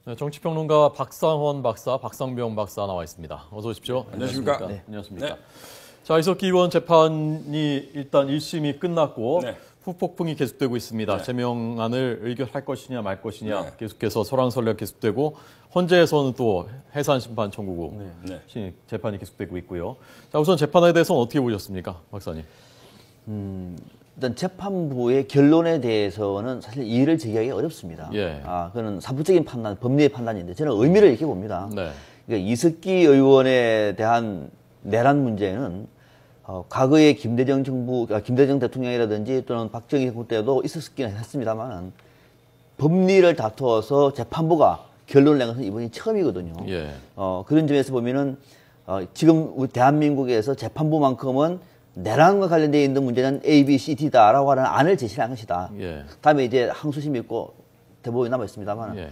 네, 정치평론가 박상원 박사, 박상병 박사 나와 있습니다. 어서 오십시오. 안녕하십니까? 네, 안녕하십니까? 네. 자, 이석기 의원 재판이 일단 1심이 끝났고 네. 후폭풍이 계속되고 있습니다. 네. 제명안을 의결할 것이냐 말 것이냐 네. 계속해서 설왕설래 계속되고 헌재에서는 또 해산심판 청구고 재판이 계속되고 있고요. 자, 우선 재판에 대해서는 어떻게 보셨습니까, 박사님? 일단 재판부의 결론에 대해서는 사실 이의를 제기하기 어렵습니다. 예. 그건 사법적인 판단, 법리의 판단인데 저는 의미를 이렇게 봅니다. 네. 그러니까 이석기 의원에 대한 내란 문제는 과거에 김대중 대통령이라든지 또는 박정희 정부 때도 있었긴 했습니다만 법리를 다투어서 재판부가 결론을 낸 것은 이번이 처음이거든요. 예. 그런 점에서 보면은 지금 우리 대한민국에서 재판부만큼은 내란과 관련되어 있는 문제는 A, B, C, D다라고 하는 안을 제시한 것이다. 예. 다음에 이제 항소심이 있고 대법원이 남아 있습니다만 예.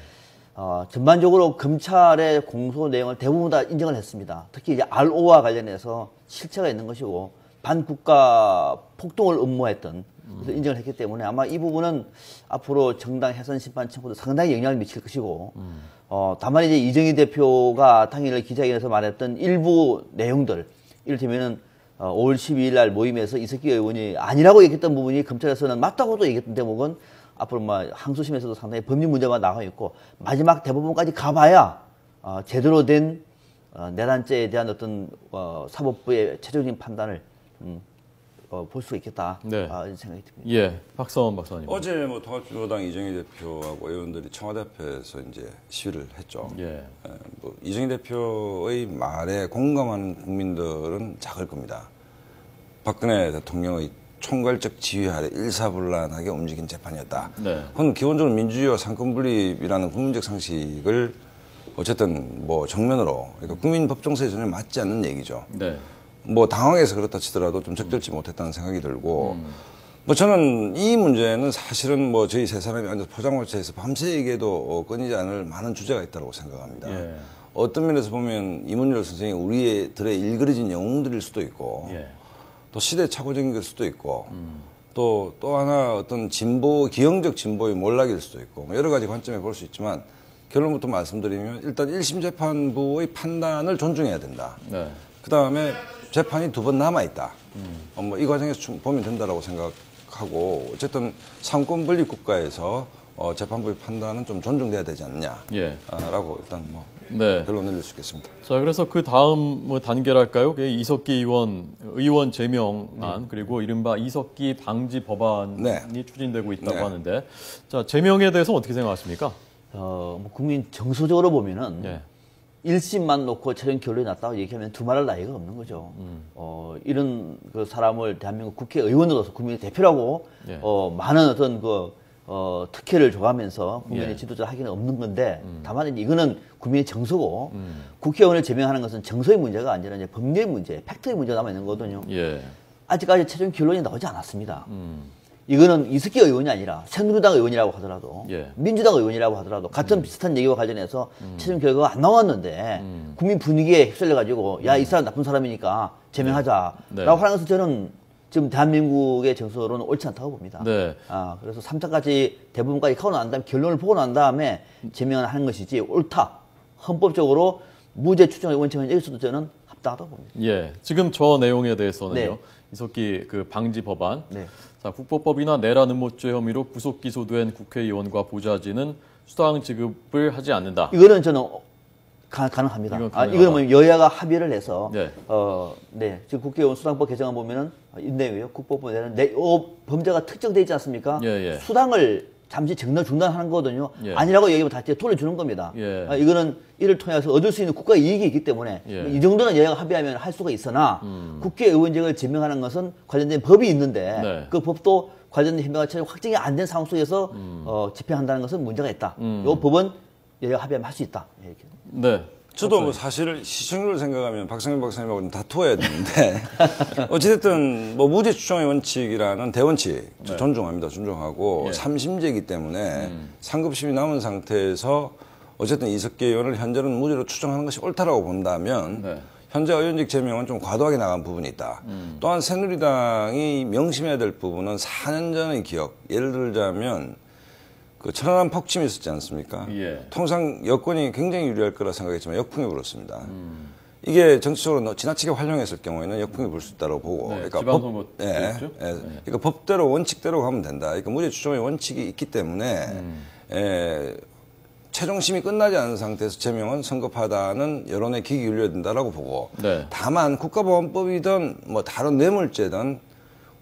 전반적으로 검찰의 공소 내용을 대부분 다 인정을 했습니다. 특히 이제 RO와 관련해서 실체가 있는 것이고 반국가 폭동을 음모했던 그래서 인정을 했기 때문에 아마 이 부분은 앞으로 정당 해산 심판 청구도 상당히 영향을 미칠 것이고 다만 이제 이정희 대표가 당일 기자회견에서 말했던 일부 내용들 이를테면은 5월 12일 날 모임에서 이석기 의원이 아니라고 얘기했던 부분이 검찰에서는 맞다고도 얘기했던 대목은 앞으로 항소심에서도 상당히 법리 문제가 나와 있고 마지막 대법원까지 가봐야 제대로 된 내란죄에 대한 어떤 사법부의 최종적인 판단을 볼 수 있겠다. 네. 이런 생각이 듭니다. 예, 박상원 박사님. 어제 통합진보당 이정희 대표하고 의원들이 청와대 앞에서 이제 시위를 했죠. 예. 이정희 대표의 말에 공감하는 국민들은 작을 겁니다. 박근혜 대통령의 총괄적 지휘 아래 일사불란하게 움직인 재판이었다. 네. 그건 기본적으로 민주주의와 상권분립이라는 국민적 상식을 어쨌든 정면으로 그러니까 국민 법정서에 전혀 맞지 않는 얘기죠. 네. 당황해서 그렇다 치더라도 좀 적절치 못했다는 생각이 들고, 저는 이 문제는 사실은 저희 세 사람이 앉아서 포장마차에서 밤새 얘기해도 끊이지 않을 많은 주제가 있다고 생각합니다. 예. 어떤 면에서 보면 이문열 선생이 우리들의 일그러진 영웅들일 수도 있고, 예. 또 시대착오적인 걸 수도 있고, 또 하나 어떤 기형적 진보의 몰락일 수도 있고, 여러 가지 관점에 볼 수 있지만, 결론부터 말씀드리면 일단 1심 재판부의 판단을 존중해야 된다. 네. 그 다음에 재판이 2번 남아있다. 이 과정에서 보면 된다라고 생각하고, 어쨌든 상권분립 국가에서 재판부의 판단은 좀 존중돼야 되지 않느냐. 예. 라고 일단 네. 결론 내릴 수 있겠습니다. 자, 그래서 그 다음 단계랄까요? 이석기 의원 제명안 그리고 이른바 이석기 방지 법안이 추진되고 있다고 하는데, 자, 제명에 대해서 어떻게 생각하십니까? 국민 정서적으로 보면은 예. 1심만 놓고 최종 결론이 났다고 얘기하면 두말할 나위가 없는 거죠. 이런 그 사람을 대한민국 국회의원으로서 국민의 대표라고 예. 많은 어떤 특혜를 줘가면서 국민의 예. 지도자 하기는 없는 건데 다만 이거는 국민의 정서고 국회의원을 제명하는 것은 정서의 문제가 아니라 이제 법리의 문제, 팩트의 문제가 남아 있는 거거든요. 예. 아직까지 최종 결론이 나오지 않았습니다. 이거는 이석기 의원이 아니라 새누리당 의원이라고 하더라도 예. 민주당 의원이라고 하더라도 같은 비슷한 얘기와 관련해서 최종 결과가 안 나왔는데 국민 분위기에 휩쓸려가지고 야, 이 사람 나쁜 사람이니까 제명하자라고 네. 하는 것은 저는 지금 대한민국의 정서로는 옳지 않다고 봅니다. 네. 그래서 3차까지 대부분까지 하고 난 다음에 결론을 보고 난 다음에 제명을 하는 것이지 옳다. 헌법적으로 무죄 추정의 원칙은 여기서도 저는 합당하다고 봅니다. 예. 지금 저 내용에 대해서는요. 네. 이석기 방지 법안. 네. 자, 국보법이나 내란 음모죄 혐의로 구속 기소된 국회의원과 보좌진은 수당 지급을 하지 않는다. 이거는 저는 가능합니다. 이건 가능하다. 이거는 여야가 합의를 해서 네. 지금 국회의원 수당법 개정안 보면은 있네요. 국법법 내는 범죄가 특정돼 있지 않습니까? 예. 수당을 잠시 중단하는 거거든요. 예. 아니라고 얘기하면 다시 돌려주는 겁니다. 예. 이거는 이를 통해서 얻을 수 있는 국가 이익이 있기 때문에 예. 이 정도는 여야가 합의하면 할 수가 있으나 국회의원직을 제명하는 것은 관련된 법이 있는데 네. 그 법도 관련된 혐의가 처리 확정이 안 된 상황 속에서 집행한다는 것은 문제가 있다. 이 법은 여야가 합의하면 할 수 있다. 이렇게. 네. 저도 사실 시청률을 생각하면 박상현 박사님하고 좀 다투어야 되는데 어찌됐든 무죄 추정의 원칙이라는 대원칙 존중합니다. 존중하고 3심제이기 때문에 상급심이 남은 상태에서 어쨌든 이석기 의원을 현재는 무죄로 추정하는 것이 옳다라고 본다면 현재 의원직 제명은 좀 과도하게 나간 부분이 있다. 또한 새누리당이 명심해야 될 부분은 4년 전의 기억. 예를 들자면 그 천안함 폭침이 있었지 않습니까? 예. 통상 여권이 굉장히 유리할 거라 생각했지만 역풍이 불었습니다. 이게 정치적으로 지나치게 활용했을 경우에는 역풍이 불 수 있다고 보고, 네, 그러니까 지방선거 때였죠? 그러니까 법대로 원칙대로 가면 된다. 그러니까 무죄 추정의 원칙이 있기 때문에 최종심이 끝나지 않은 상태에서 제명은 성급하다는 여론의 기기 윤려야 된다라고 보고, 네. 다만 국가보안법이든 뭐 다른 뇌물죄든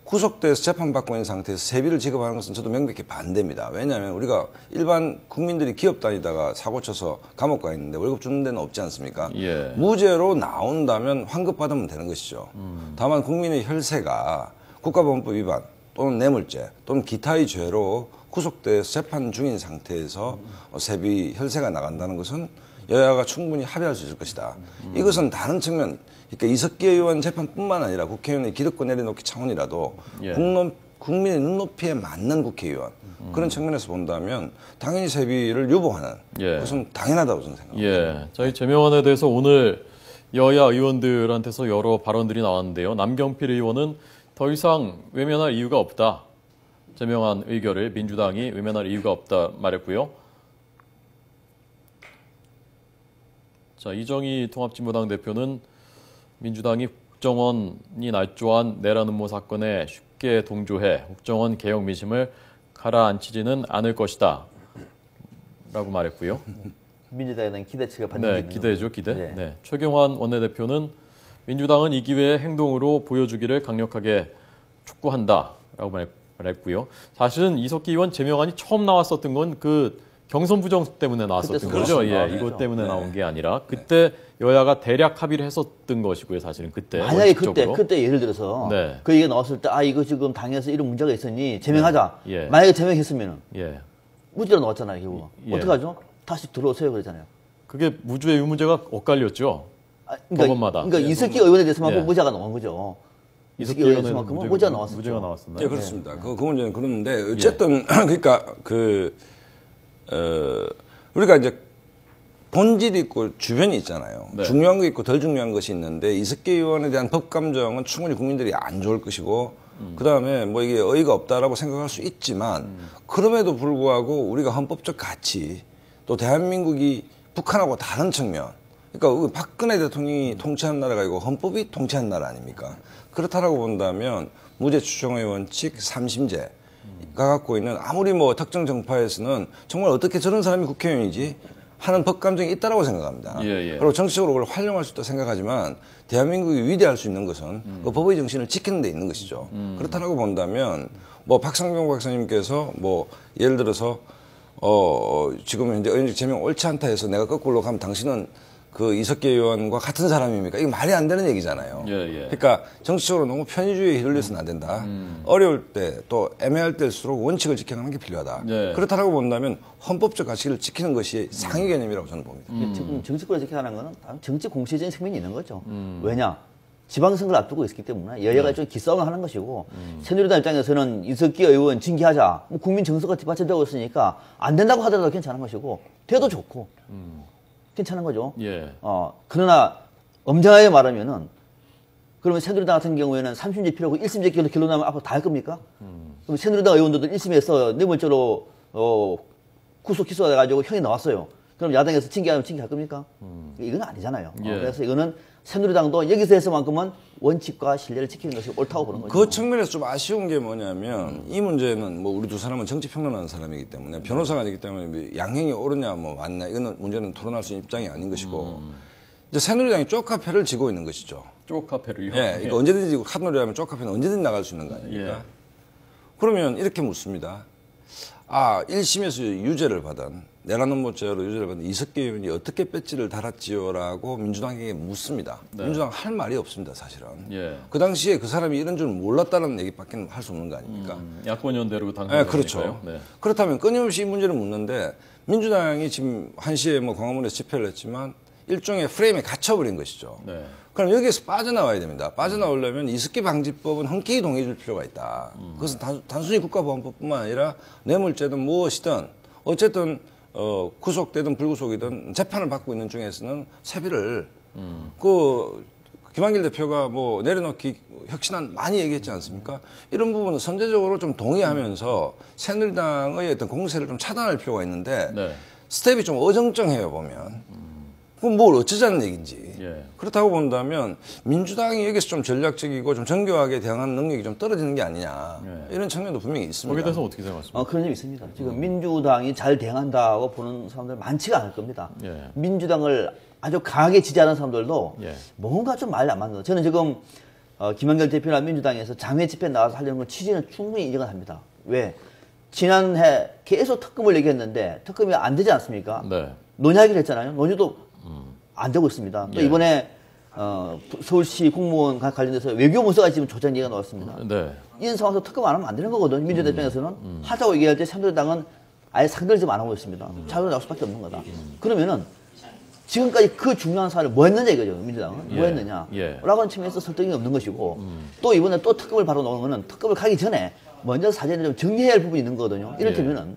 구속돼서 재판받고 있는 상태에서 세비를 지급하는 것은 저도 명백히 반대입니다. 왜냐하면 우리가 일반 국민들이 기업 다니다가 사고 쳐서 감옥 가 있는데 월급 주는 데는 없지 않습니까? 예. 무죄로 나온다면 환급받으면 되는 것이죠. 다만 국민의 혈세가 국가보안법 위반 또는 뇌물죄 또는 기타의 죄로 구속돼서 재판 중인 상태에서 세비 혈세가 나간다는 것은 여야가 충분히 합의할 수 있을 것이다. 이것은 다른 측면, 그러니까 이석기 의원 재판뿐만 아니라 국회의원의 기득권 내려놓기 차원이라도 예. 국민의 눈높이에 맞는 국회의원 그런 측면에서 본다면 당연히 세비를 유보하는 예. 그것은 당연하다고 저는 생각합니다. 예. 저희 제명안에 대해서 오늘 여야 의원들한테서 여러 발언들이 나왔는데요. 남경필 의원은 더 이상 외면할 이유가 없다. 제명안 의결을 민주당이 외면할 이유가 없다 말했고요. 자, 이정희 통합진보당 대표는 민주당이 국정원이 날조한 내란 음모 사건에 쉽게 동조해 국정원 개혁 민심을 가라앉히지는 않을 것이다 라고 말했고요. 민주당에 대한 기대치가 반영되는 네, 기대죠, 기대. 네. 네. 최경환 원내대표는 민주당은 이 기회에 행동으로 보여주기를 강력하게 촉구한다라고 말했고요. 사실은 이석기 의원 제명안이 처음 나왔었던 건 그 경선 부정 때문에 나왔었던 그때 거죠. 그렇습니다. 예, 이것 때문에 네. 나온 게 아니라 그때 여야가 대략 합의를 했었던 것이고요. 사실은 그때 만약에 원칙적으로. 그때 예를 들어서 네. 그 얘기가 나왔을 때 이거 지금 당에서 이런 문제가 있으니 제명하자. 예. 만약에 제명했으면 예, 무죄로 나왔잖아요. 결국. 예. 어떡하죠? 다시 들어오세요 그러잖아요. 그게 무죄의 유무죄가 엇갈렸죠. 법원마다. 그러니까 이석기 의원에 대해서만큼 예. 무죄가 나온 거죠. 이석기 이석기 의원에 의원은 대해서만큼은 무죄가 나왔었죠. 무죄가 나왔었나요? 예, 그렇습니다. 그 문제는 그런데 어쨌든 그러니까 우리가 이제 본질이 있고 주변이 있잖아요. 네. 중요한 거 있고 덜 중요한 것이 있는데 이석기 의원에 대한 법 감정은 충분히 국민들이 안 좋을 것이고 그다음에 뭐 이게 어이가 없다라고 생각할 수 있지만 그럼에도 불구하고 우리가 헌법적 가치 또 대한민국이 북한하고 다른 측면 그러니까 박근혜 대통령이 통치한 나라가 아니고 헌법이 통치한 나라 아닙니까? 그렇다라고 본다면 무죄 추정의 원칙, 삼심제가 갖고 있는 아무리 뭐 특정 정파에서는 정말 어떻게 저런 사람이 국회의원이지 하는 법 감정이 있다라고 생각합니다. 예, 예. 그리고 정치적으로 그걸 활용할 수 있다 생각하지만 대한민국이 위대할 수 있는 것은 그 법의 정신을 지키는 데 있는 것이죠. 그렇다라고 본다면 뭐 박상병 박사님께서 뭐 예를 들어서 지금 현재 의원직 제명 옳지 않다 해서 내가 거꾸로 가면 당신은 그 이석기 의원과 같은 사람입니까? 이거 말이 안 되는 얘기잖아요. 예, 예. 그러니까 정치적으로 너무 편의주의에 휘둘려서는 안 된다. 어려울 때 또 애매할 때일수록 원칙을 지켜가는 게 필요하다. 예. 그렇다고 본다면 헌법적 가치를 지키는 것이 상위 개념이라고 저는 봅니다. 지금 정치권을 지켜가는 거는 정치 공시적인 측면이 있는 거죠. 왜냐? 지방선거를 앞두고 있기 때문에 여야가 좀 기싸움을 하는 것이고 새누리당 입장에서는 이석기 의원 징계하자. 뭐 국민 정서가 뒷받침되고 있으니까 안 된다고 하더라도 괜찮은 것이고 돼도 좋고 괜찮은 거죠. 예. 그러나 엄정하게 말하면은 그러면 새누리당 같은 경우에는 3심제 필요하고 1심제 결론나면 앞으로 다 할 겁니까? 그럼 새누리당 의원들도 1심에서 뇌물죄로 구속 기소돼가지고 형이 나왔어요. 그럼 야당에서 징계하면 징계할 겁니까? 이건 아니잖아요. 예. 그래서 이거는 새누리당도 여기서 해서만큼은 원칙과 신뢰를 지키는 것이 옳다고 보는 거죠. 그 측면에서 좀 아쉬운 게 뭐냐면 이 문제는 뭐 우리 두 사람은 정치 평론하는 사람이기 때문에 변호사가 아니기 때문에 양형이 옳으냐 뭐 맞냐 이거는 문제는 토론할 수 있는 입장이 아닌 것이고 이제 새누리당이 쪽카페를 지고 있는 것이죠. 쪽카페를요? 예, 이거 언제든지 카드놀이 하면 쪽카페는 언제든지 나갈 수 있는 거 아닙니까? 예. 그러면 이렇게 묻습니다. 1심에서 유죄를 받은 내란 음모죄로 유죄를 받은 이석기 의원이 어떻게 배지를 달았지요라고 민주당에게 묻습니다. 네. 민주당 할 말이 없습니다, 사실은. 예. 그 당시에 그 사람이 이런 줄 몰랐다는 얘기밖에 할 수 없는 거 아닙니까? 야권연대로 네, 당선된 그렇죠. 거니까요. 네. 그렇다면 끊임없이 이 문제를 묻는데 민주당이 지금 1시에 뭐 광화문에서 집회를 했지만 일종의 프레임에 갇혀버린 것이죠. 네. 그럼 여기에서 빠져나와야 됩니다. 빠져나오려면 이석기 방지법은 흔쾌히 동의해줄 필요가 있다. 그것은 단순히 국가보안법뿐만 아니라 뇌물죄든 무엇이든 어쨌든 구속되든 불구속이든 재판을 받고 있는 중에서는 세비를 김한길 대표가 뭐 내려놓기 혁신안 많이 얘기했지 않습니까? 이런 부분은 선제적으로 좀 동의하면서 새누리당의 어떤 공세를 좀 차단할 필요가 있는데 네. 스텝이 좀 어정쩡해요 보면. 그럼 뭘 어쩌자는 얘기인지. 예. 그렇다고 본다면 민주당이 여기서 좀 전략적이고 좀 정교하게 대응하는 능력이 좀 떨어지는 게 아니냐. 이런 측면도 분명히 있습니다. 거기에 대해서 어떻게 생각하십니까? 그런 점이 있습니다. 지금 민주당이 잘 대응한다고 보는 사람들 많지가 않을 겁니다. 예. 민주당을 아주 강하게 지지하는 사람들도 예. 뭔가 좀 말이 안 맞는 거예요. 저는 지금 김한길 대표나 민주당에서 장외 집회 나와서 하려는 건 취지는 충분히 인정을 합니다. 왜? 지난해 계속 특검을 얘기했는데 특검이 안 되지 않습니까? 네. 논의하기로 했잖아요. 논의도 안 되고 있습니다. 또 예. 이번에 서울시 공무원 관련돼서 외교문서가 지금 조작 얘기가 나왔습니다. 네. 이런 상황에서 특검 안 하면 안 되는 거거든요. 민주당 입장에서는 하자고 얘기할 때 새누리당은 아예 상대를 지금 안 하고 있습니다. 차로 나올 수밖에 없는 거다. 그러면은 지금까지 그 중요한 사안을 뭐 했느냐 이거죠. 민주당은 예. 뭐 했느냐 예. 라고 하는 측면에서 설득이 없는 것이고 또 이번에 또 특검을 바로 놓은 거는 특검을 가기 전에 먼저 사전에 좀 정리해야 할 부분이 있는 거거든요. 이를테면은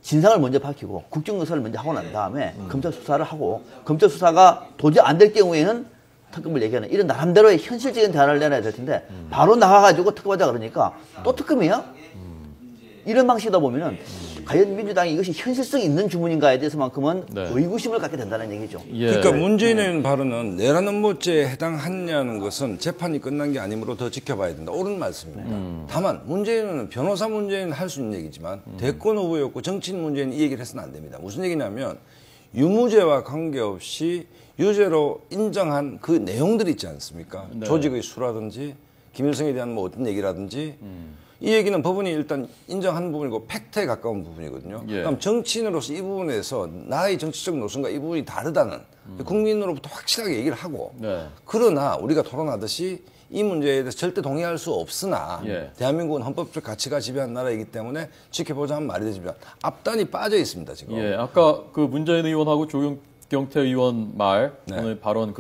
진상을 먼저 밝히고 국정조사를 먼저 하고 난 다음에 검찰 수사를 하고 검찰 수사가 도저히 안 될 경우에는 특검을 얘기하는 이런 나름대로의 현실적인 대안을 내놔야 될 텐데 바로 나가가지고 특검하자 그러니까 또 특검이야? 이런 방식이다 보면은 과연 민주당이 이것이 현실성 있는 주문인가에 대해서만큼은 네. 의구심을 갖게 된다는 얘기죠. 예. 그러니까 문재인의 발언은 내란 음모죄에 해당하느냐는 것은 재판이 끝난 게 아니므로 더 지켜봐야 된다. 옳은 말씀입니다. 다만 문재인은 변호사 문재인은 할 수 있는 얘기지만 대권 후보였고 정치인 문재인 이 얘기를 해서는 안 됩니다. 무슨 얘기냐면 유무죄와 관계없이 유죄로 인정한 그 내용들이 있지 않습니까? 네. 조직의 수라든지 김일성에 대한 뭐 어떤 얘기라든지 이 얘기는 법원이 일단 인정한 부분이고 팩트에 가까운 부분이거든요. 예. 그럼 정치인으로서 이 부분에서 나의 정치적 노선과 이 부분이 다르다는 국민으로부터 확실하게 얘기를 하고 네. 그러나 우리가 토론하듯이 이 문제에 대해서 절대 동의할 수 없으나 예. 대한민국은 헌법적 가치가 지배한 나라이기 때문에 지켜보자 하는 말이 되지만 앞단이 빠져 있습니다 지금. 예. 아까 그 문재인 의원하고 조경태 의원 말 네. 오늘 발언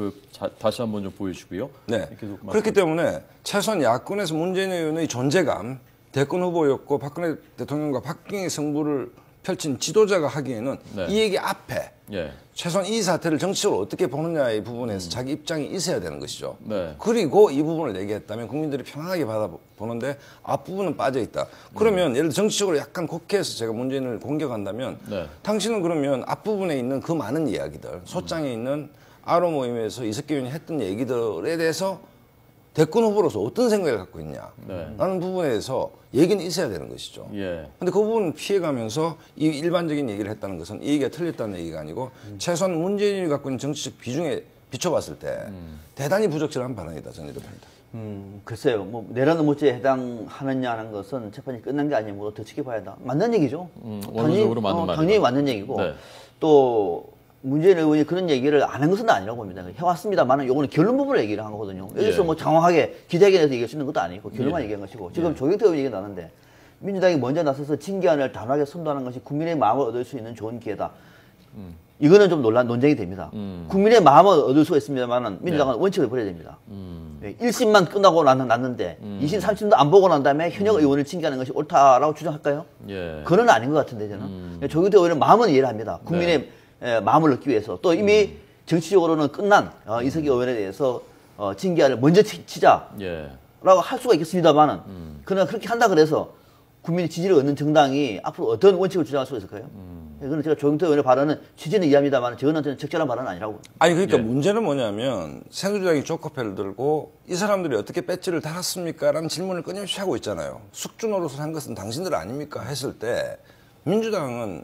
다시 한번 좀 보여주고요. 네. 계속 그렇기 때문에 최소한 야권에서 문재인 의원의 존재감, 대권 후보였고 박근혜 대통령과 박빙의 승부를 펼친 지도자가 하기에는 네. 이 얘기 앞에 예. 최소한 이 사태를 정치적으로 어떻게 보느냐의 부분에서 자기 입장이 있어야 되는 것이죠. 네. 그리고 이 부분을 얘기했다면 국민들이 편안하게 받아보는데 앞부분은 빠져있다. 그러면 예를 들어 정치적으로 약간 곡해해서 제가 문재인을 공격한다면 네. 당신은 그러면 앞부분에 있는 그 많은 이야기들, 소장에 있는 아로 모임에서 이석기 의원이 했던 얘기들에 대해서 대권 후보로서 어떤 생각을 갖고 있냐 라는 부분에서 얘기는 있어야 되는 것이죠. 예. 근데 그 부분을 피해가면서 이 일반적인 얘기를 했다는 것은 이 얘기가 틀렸다는 얘기가 아니고 최소한 문재인이 갖고 있는 정치적 비중에 비춰봤을 때 대단히 부적절한 발언이다 저는 이렇게 봅니다. 글쎄요, 뭐 내란 음모죄에 해당하느냐는 것은 재판이 끝난 게 아니므로 더 지켜봐야 한다. 맞는 얘기죠. 원론적으로 맞는 말이다. 당연히 맞는 얘기고 네. 또 문재인 의원이 그런 얘기를 안 한 것은 아니라고 봅니다. 해왔습니다만은 요거는 결론 부분을 얘기를 한 거거든요. 여기서 예. 뭐 장황하게 기자회견에서 얘기할 수 있는 것도 아니고 결론만 예. 얘기한 것이고 지금 조경태 의원 얘기가 나는데 민주당이 먼저 나서서 징계안을 단호하게 선도하는 것이 국민의 마음을 얻을 수 있는 좋은 기회다. 이거는 좀 논쟁이 됩니다. 국민의 마음을 얻을 수가 있습니다만은 민주당은 원칙을 버려야 됩니다. 1심만 끝나고 났는데 2심, 3심도 안 보고 난 다음에 현역 의원을 징계하는 것이 옳다라고 주장할까요? 예. 그건 아닌 것 같은데 저는. 조경태 의원은 마음은 이해를 합니다. 국민의 마음을 얻기 위해서 또 이미 정치적으로는 끝난 이석기 의원에 대해서 징계안을 먼저 치자라고 예. 할 수가 있겠습니다만은 그러나 그렇게 한다 그래서 국민의 지지를 얻는 정당이 앞으로 어떤 원칙을 주장할 수가 있을까요? 그건 제가 조경태 의원의 발언은 취지는 이해합니다만 저는 적절한 발언은 아니라고 봅니다. 아니 그러니까 예. 문제는 뭐냐면 새누리당이 조커패를 들고 이 사람들이 어떻게 배지를 달았습니까? 라는 질문을 끊임없이 하고 있잖아요. 숙주 노릇을 한 것은 당신들 아닙니까? 했을 때 민주당은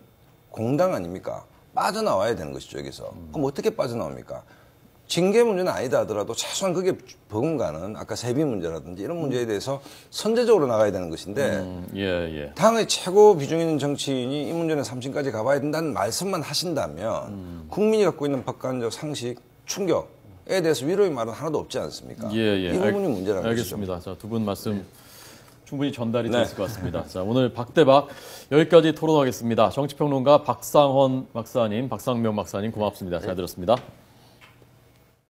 공당 아닙니까? 빠져나와야 되는 것이죠 여기서. 그럼 어떻게 빠져나옵니까? 징계 문제는 아니다 하더라도 최소한 그게 버금가는 아까 세비 문제라든지 이런 문제에 대해서 선제적으로 나가야 되는 것인데 예. 당의 최고 비중 있는 정치인이 이 문제는 3심까지 가봐야 된다는 말씀만 하신다면 국민이 갖고 있는 법관적 상식, 충격에 대해서 위로의 말은 하나도 없지 않습니까? 예. 이 부분이 문제라는 알겠습니다. 것이죠. 자, 두 분 말씀 충분히 전달이 됐을 것 같습니다. 자, 오늘 박대박 여기까지 토론하겠습니다. 정치평론가 박상헌 박사님, 박상명 박사님 고맙습니다. 잘 들었습니다.